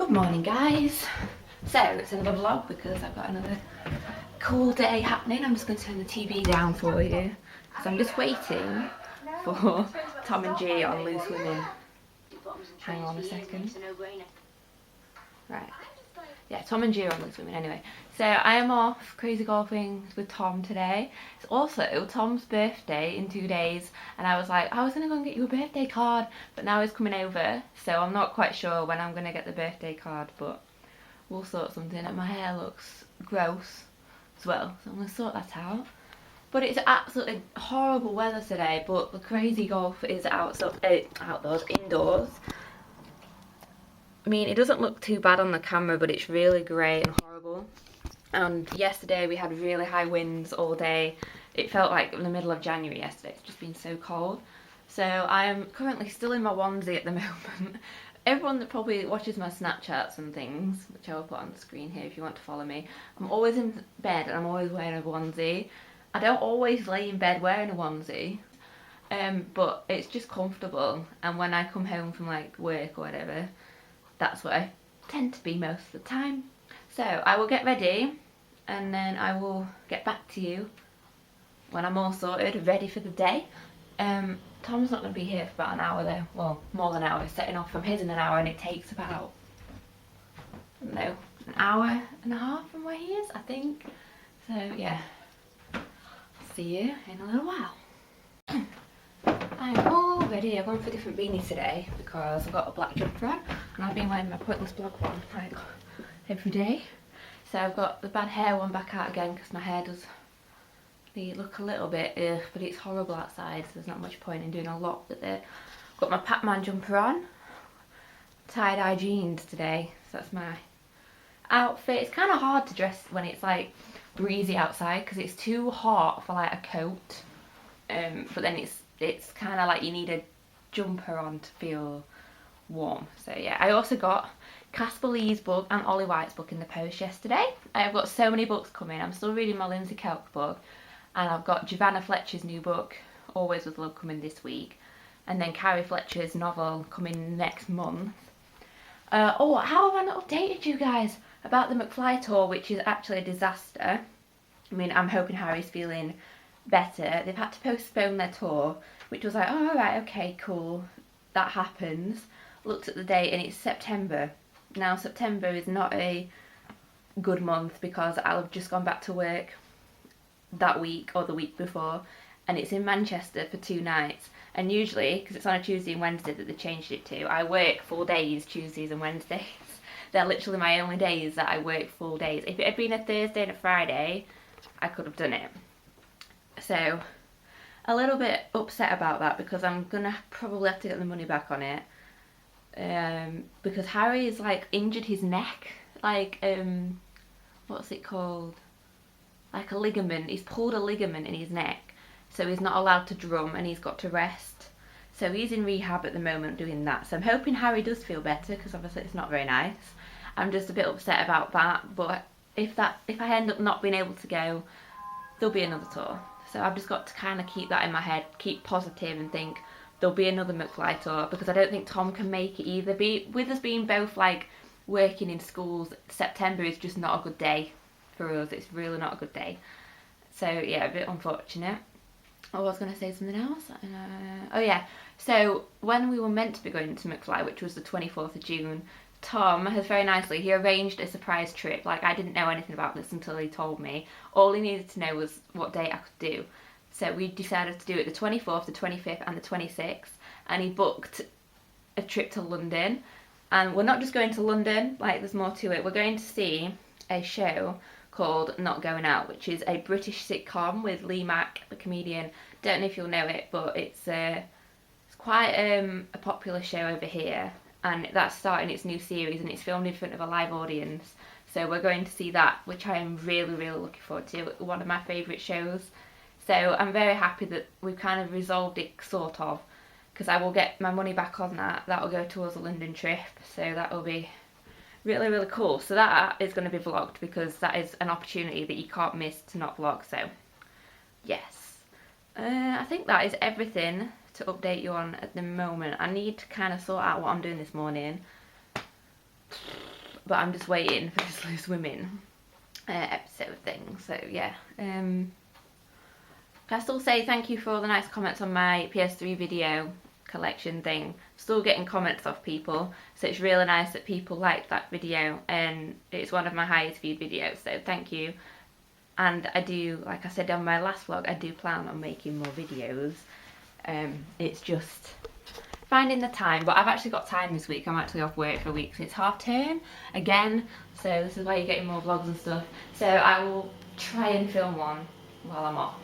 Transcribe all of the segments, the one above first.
Good morning, guys. So it's another vlog because I've got another cool day happening. I'm just going to turn the TV down for you because I'm just waiting for Tom and G on Loose Women. Hang on a second. Right. Yeah, Tom and G are on Loose Women anyway. So I am off crazy golfing with Tom today. It's also Tom's birthday in 2 days, and I was like, I was going to go and get you a birthday card, but now he's coming over, so I'm not quite sure when I'm going to get the birthday card, but we'll sort something. And my hair looks gross as well, so I'm going to sort that out. But it's absolutely horrible weather today, but the crazy golf is outdoors, indoors. I mean, it doesn't look too bad on the camera, but it's really grey and horrible. And yesterday we had really high winds all day. It felt like in the middle of January yesterday. It's just been so cold. So I am currently still in my onesie at the moment. Everyone that probably watches my Snapchats and things, which I will put on the screen here if you want to follow me, I'm always in bed and I'm always wearing a onesie. I don't always lay in bed wearing a onesie, but it's just comfortable. And when I come home from like work or whatever, that's what I tend to be most of the time. So I will get ready and then I will get back to you when I'm all sorted, ready for the day. Tom's not going to be here for about an hour though. Well, more than an hour. Setting off from his in an hour, and it takes about, I don't know, an hour and a half from where he is, I think. So yeah, I'll see you in a little while. I'm all ready. I've gone for different beanies today because I've got a black jumper on and I've been wearing my pointless blog one like every day. So I've got the bad hair one back out again because my hair does look a little bit ugh, but it's horrible outside, so there's not much point in doing a lot with it. Got my Pac-Man jumper on, tie-dye jeans today, so that's my outfit. It's kind of hard to dress when it's like breezy outside because it's too hot for like a coat, but then it's kind of like you need a jumper on to feel warm. So yeah, I also got Casper Lee's book and Ollie White's book in the post yesterday. I've got so many books coming. I'm still reading my Lindsay Kelk book, and I've got Giovanna Fletcher's new book, Always With Love, coming this week, and then Carrie Fletcher's novel coming next month. Oh, how have I not updated you guys about the McFly tour, which is actually a disaster. I mean, I'm hoping Harry's feeling better. They've had to postpone their tour, which was like, oh, alright, okay, cool, that happens. Looked at the date and it's September. Now September is not a good month because I'll have just gone back to work that week or the week before, and it's in Manchester for 2 nights, and usually, because it's on a Tuesday and Wednesday that they changed it to, I work full days Tuesdays and Wednesdays. They're literally my only days that I work full days. If it had been a Thursday and a Friday, I could have done it. So a little bit upset about that because I'm gonna probably have to get the money back on it, because Harry has like injured his neck, like what's it called, like a ligament. He's pulled a ligament in his neck, so he's not allowed to drum and he's got to rest. So he's in rehab at the moment doing that. So I'm hoping Harry does feel better because obviously it's not very nice. I'm just a bit upset about that, but if I end up not being able to go, there'll be another tour. So I've just got to kind of keep that in my head, keep positive and think there'll be another McFly tour, because I don't think Tom can make it either. With us being both like working in schools, September is just not a good day for us. It's really not a good day. So yeah, a bit unfortunate. Oh, I was going to say something else. Oh yeah, so when we were meant to be going to McFly, which was the 24th of June, Tom has very nicely, he arranged a surprise trip. Like, I didn't know anything about this until he told me. All he needed to know was what date I could do. So we decided to do it the 24th, the 25th and the 26th, and he booked a trip to London. And we're not just going to London, like there's more to it. We're going to see a show called Not Going Out, which is a British sitcom with Lee Mack, the comedian. Don't know if you'll know it, but it's quite a popular show over here, and that's starting its new series, and it's filmed in front of a live audience. So we're going to see that, which I am really, really looking forward to. One of my favourite shows. So I'm very happy that we've kind of resolved it, sort of, because I will get my money back on that. That will go towards a London trip, so that will be really, really cool. So that is going to be vlogged because that is an opportunity that you can't miss to not vlog. So yes, I think that is everything to update you on at the moment. I need to kind of sort out what I'm doing this morning. but I'm just waiting for this loose women episode thing. So yeah, can I still say thank you for all the nice comments on my PS3 video collection thing. Still getting comments off people, so it's really nice that people liked that video, and it's one of my highest viewed videos, so thank you. And I do, like I said on my last vlog, I do plan on making more videos. It's just finding the time, but I've actually got time this week. I'm actually off work for a week, so it's half term again, so this is why you're getting more vlogs and stuff. So I will try and film one while I'm off.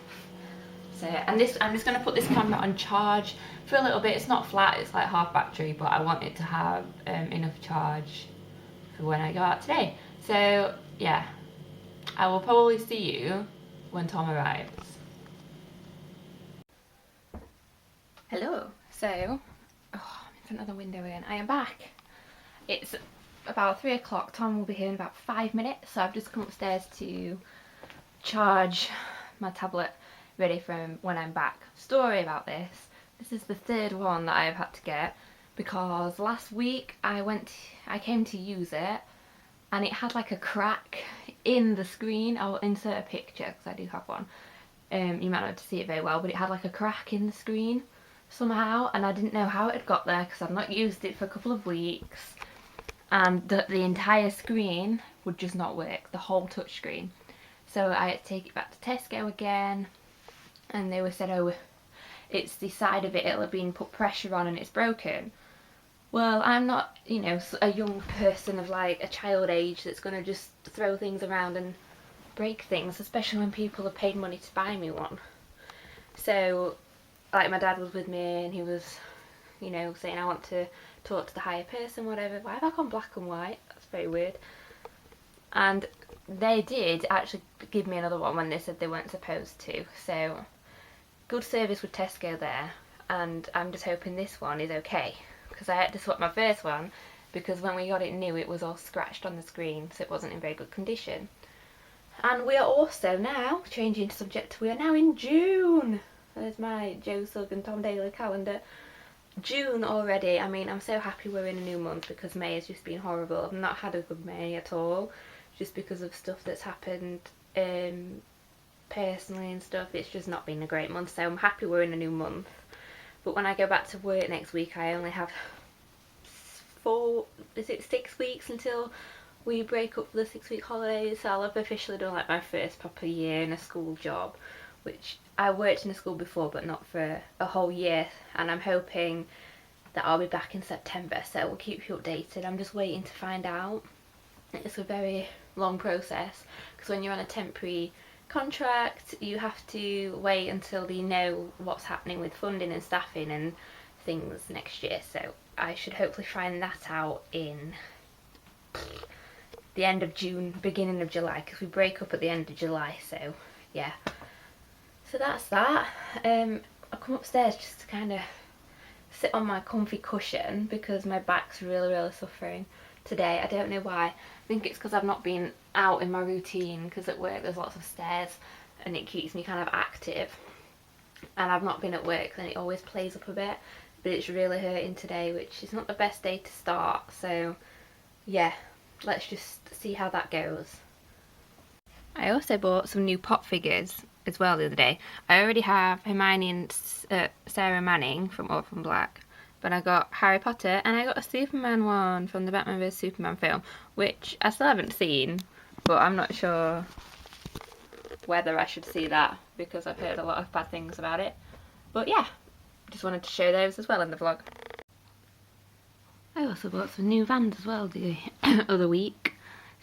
So, and this, I'm just going to put this camera on charge for a little bit. It's not flat, it's like half battery, but I want it to have enough charge for when I go out today. So yeah, I will probably see you when Tom arrives. Hello. So, I'm in front of the window again. I am back. It's about 3 o'clock. Tom will be here in about 5 minutes, so I've just come upstairs to charge my tablet ready for when I'm back. Story about this. This is the third one that I've had to get because last week I came to use it and it had like a crack in the screen. I'll insert a picture because I do have one. You might not be able to see it very well, but it had like a crack in the screen somehow, and I didn't know how it had got there because I've not used it for a couple of weeks, and the entire screen would just not work, the whole touch screen. So I had to take it back to Tesco again, and they said, oh, it's the side of it, it'll have been put pressure on and it's broken. Well, I'm not, you know, a young person of like a child age that's going to just throw things around and break things, especially when people have paid money to buy me one. So, like, my dad was with me and he was, you know, saying I want to talk to the higher person, whatever. Why have I gone black and white? That's very weird. And they did actually give me another one when they said they weren't supposed to. So, good service with Tesco there, and I'm just hoping this one is okay, because I had to swap my first one because when we got it new it was all scratched on the screen, so it wasn't in very good condition. And we are also now, changing subject, we are now in June. There's my Joe Sugg and Tom Daly calendar. June already. I mean, I'm so happy we're in a new month because May has just been horrible. I've not had a good May at all, just because of stuff that's happened personally and stuff. It's just not been a great month, so I'm happy we're in a new month. But when I go back to work next week, I only have 6 weeks until we break up for the 6-week holidays, so I'll have officially done like my first proper year in a school job, which I worked in a school before but not for a whole year, and I'm hoping that I'll be back in September, so we'll keep you updated. I'm just waiting to find out. It's a very long process because when you're on a temporary contract you have to wait until you know what's happening with funding and staffing and things next year, so I should hopefully find that out in the end of June, beginning of July, because we break up at the end of July. So yeah, so that's that. I come upstairs just to kind of sit on my comfy cushion because my back's really suffering today. I don't know why. I think it's because I've not been out in my routine, because at work there's lots of stairs and it keeps me kind of active, and I've not been at work, then it always plays up a bit, but it's really hurting today, which is not the best day to start. So yeah, let's just see how that goes. I also bought some new pop figures as well the other day. I already have Hermione and Sarah Manning from Orphan Black, but I got Harry Potter and I got a Superman one from the Batman vs Superman film, which I still haven't seen, but I'm not sure whether I should see that because I've heard a lot of bad things about it. But yeah, just wanted to show those as well in the vlog. I also bought some new Vans as well the other week.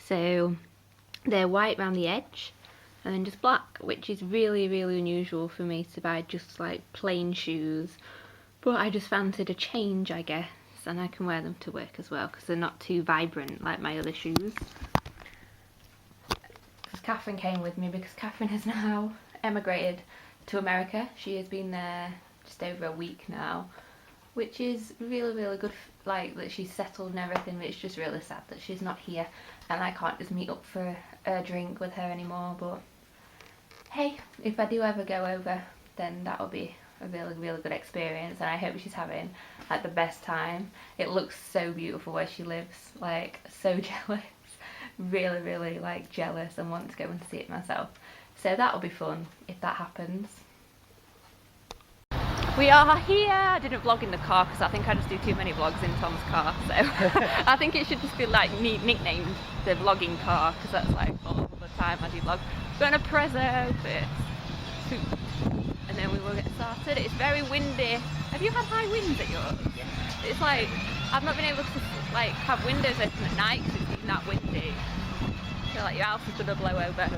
So they're white around the edge and then just black, which is really unusual for me to buy just like plain shoes. But I just fancied a change, I guess, and I can wear them to work as well because they're not too vibrant like my other shoes. Because Catherine came with me, because Catherine has now emigrated to America. She has been there just over a week now, which is really good, like that she's settled and everything, but it's just really sad that she's not here and I can't just meet up for a drink with her anymore. But hey, if I do ever go over, then that'll be a really good experience, and I hope she's having like the best time. It looks so beautiful where she lives, like so jealous, really like jealous, and want to go and see it myself. So that'll be fun if that happens. We are here. I didn't vlog in the car because I think I just do too many vlogs in Tom's car, so I think it should just be like nicknamed the vlogging car, because that's like all the time I do vlog. Going to Prezzo first, and then we will get started. It's very windy. Have you had high winds at yours? Yeah. It's like I've not been able to like have windows open at night because it's been that windy. I feel like your house is gonna blow over.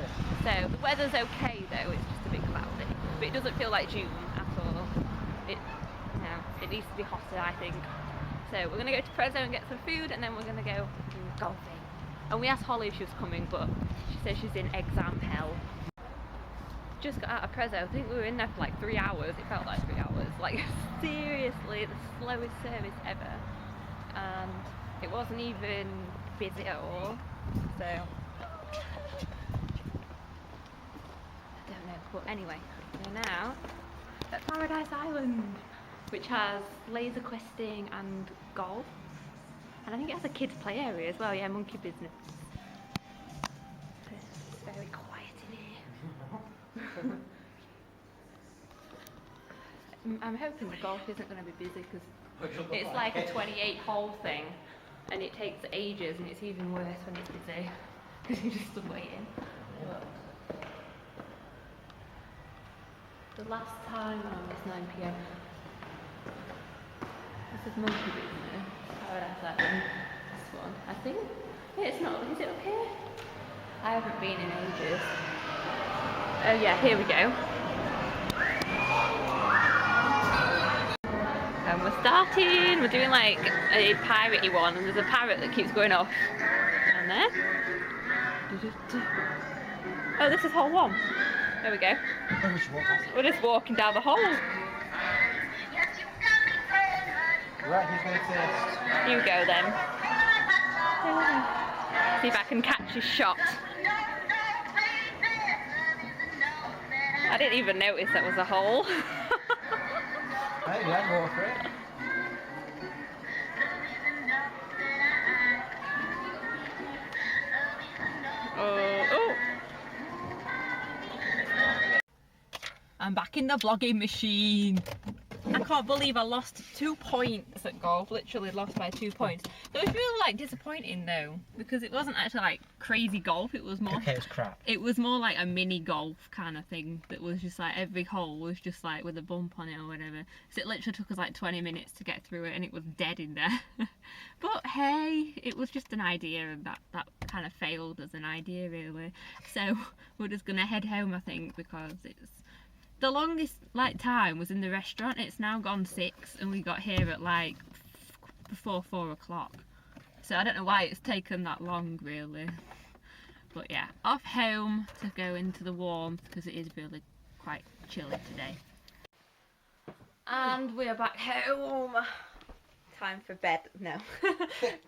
So the weather's okay though. It's just a bit cloudy, but it doesn't feel like June at all. It needs to be hotter, I think. So we're going to go to Prezzo and get some food, and then we're going to go golfing. And we asked Holly if she was coming, but she said she's in exam hell. Just got out of Prezzo. I think we were in there for like 3 hours. It felt like 3 hours. Like seriously, the slowest service ever. And it wasn't even busy at all. So I don't know. But anyway, we're now at Paradise Island, which has laser questing and golf, and I think it has a kids play area as well. Yeah, monkey business. It's very quiet in here. I'm hoping the golf isn't going to be busy because it's like a 28-hole thing, and it takes ages, and it's even worse when it's busy because you're just waiting. The last time was 9 PM. This is monkey business. Paradise Island. This one, I think. Yeah, it's not. Is it up here? I haven't been in ages. Oh yeah, here we go. And we're starting. We're doing like a piratey one, and there's a parrot that keeps going off down there. Oh, this is hole 1. There we go. We're just walking down the hole. Right, who's going first? You go then. See if I can catch his shot. I didn't even notice that was a hole. Hey, yeah, go for it. Oh. I'm back in the vlogging machine. I can't believe I lost 2 points at golf, literally lost by 2 points. It was really like disappointing though, because it wasn't actually like crazy golf, it was more okay, it's crap. It was more like a mini golf kind of thing that was just like every hole was just like with a bump on it or whatever. So it literally took us like 20 minutes to get through it, and it was dead in there. But hey, it was just an idea, and that kind of failed as an idea really. So we're just gonna head home I think, because it's the longest like time was in the restaurant. It's now gone 6 and we got here at like before 4 o'clock. So I don't know why it's taken that long really. But yeah, off home to go into the warmth because it is really quite chilly today. And we're back home. Time for bed. No.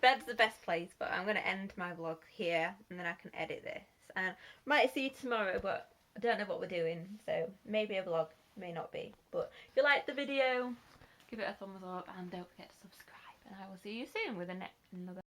Bed's the best place, but I'm going to end my vlog here and then I can edit this. And might see you tomorrow, but I don't know what we're doing, so maybe a vlog, may not be. But if you liked the video, give it a thumbs up and don't forget to subscribe. And I will see you soon with another